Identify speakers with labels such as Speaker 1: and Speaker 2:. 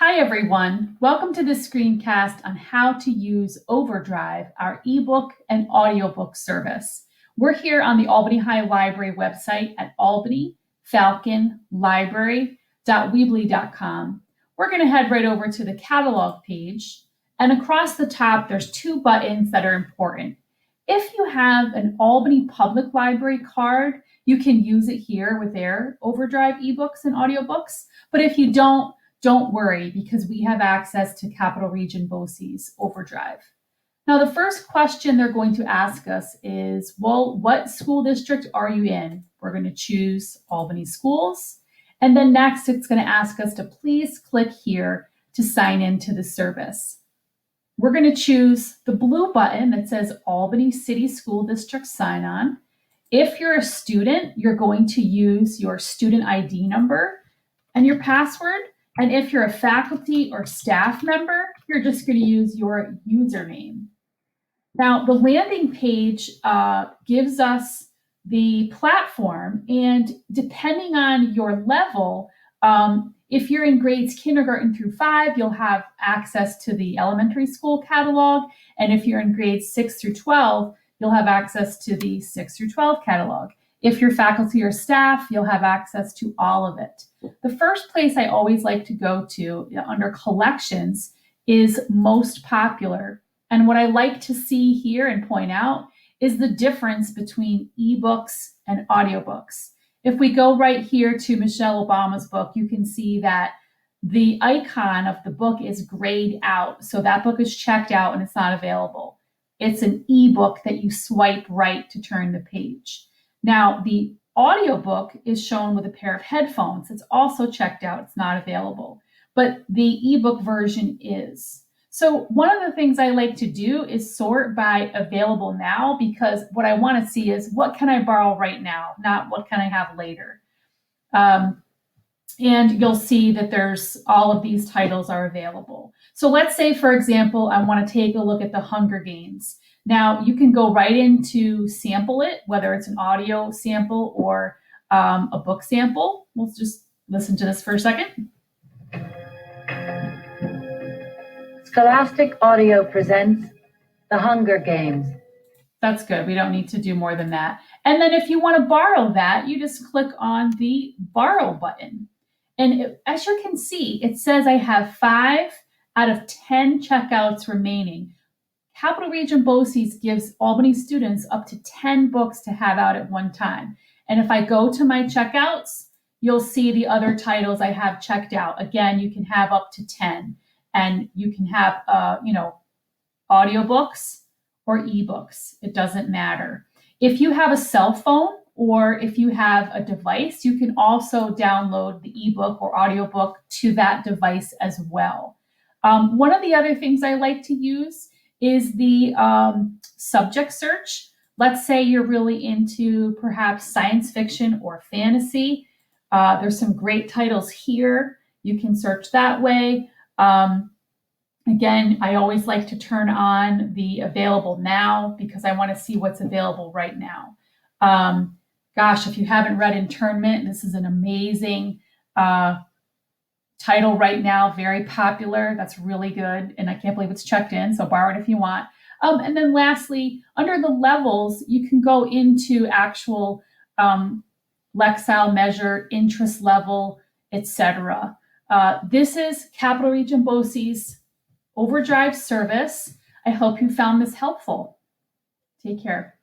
Speaker 1: Hi everyone, welcome to this screencast on how to use Overdrive, our ebook and audiobook service. We're here on the Albany High Library website at albanyfalconlibrary.weebly.com. We're going to head right over to the catalog page, and across the top there's two buttons that are important. If you have an Albany Public Library card, you can use it here with their Overdrive ebooks and audiobooks, but if you don't worry, because we have access to Capital Region BOCES Overdrive. Now, the first question they're going to ask us is, well, what school district are you in? We're going to choose Albany Schools. And then next, it's going to ask us to please click here to sign into the service. We're going to choose the blue button that says Albany City School District Sign On. If you're a student, you're going to use your student ID number and your password. And if you're a faculty or staff member, you're just going to use your username. Now, the landing page gives us the platform, and depending on your level, if you're in grades kindergarten through 5, you'll have access to the elementary school catalog. And if you're in grades 6 through 12, you'll have access to the 6 through 12 catalog. If you're faculty or staff, you'll have access to all of it. The first place I always like to go to under collections is most popular. And what I like to see here and point out is the difference between ebooks and audiobooks. If we go right here to Michelle Obama's book, you can see that the icon of the book is grayed out. So that book is checked out and it's not available. It's an ebook that you swipe right to turn the page. Now, the audiobook is shown with a pair of headphones. It's also checked out. It's not available. But the ebook version is. So one of the things I like to do is sort by available now, because what I want to see is what can I borrow right now, not what can I have later. And you'll see that there's all of these titles are available. So let's say, for example, I want to take a look at the Hunger Games. Now, you can go right into sample it, whether it's an audio sample or a book sample. We'll just listen to this for a second.
Speaker 2: Scholastic Audio presents The Hunger Games.
Speaker 1: That's good. We don't need to do more than that. And then if you want to borrow that, you just click on the borrow button. And as you can see, it says I have 5 out of 10 checkouts remaining. Capital Region BOCES gives Albany students up to 10 books to have out at one time. And if I go to my checkouts, you'll see the other titles I have checked out. Again, you can have up to 10. And you can have, audiobooks or ebooks. It doesn't matter. If you have a cell phone or if you have a device, you can also download the ebook or audiobook to that device as well. One of the other things I like to use is the subject search. Let's say you're really into perhaps science fiction or fantasy. There's some great titles here. You can search that way. Again, I always like to turn on the available now because I want to see what's available right now. Gosh, if you haven't read Internment, this is an amazing title right now, very popular. That's really good. And I can't believe it's checked in, so borrow it if you want. And then lastly, under the levels, you can go into actual Lexile measure, interest level, etc. This is Capital Region BOCES Overdrive service. I hope you found this helpful. Take care.